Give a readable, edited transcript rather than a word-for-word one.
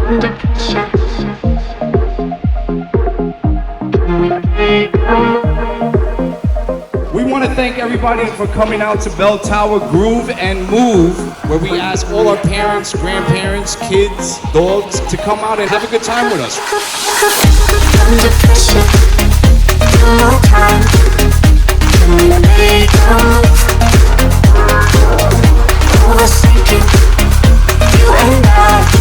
under pressure. We want to thank everybody for coming out to Bell Tower Groove and Move, where we ask all our parents, grandparents, kids, dogs to come out and have a good time with us. Under pressure, one more time. Can we make a move? Overthinking, you and I.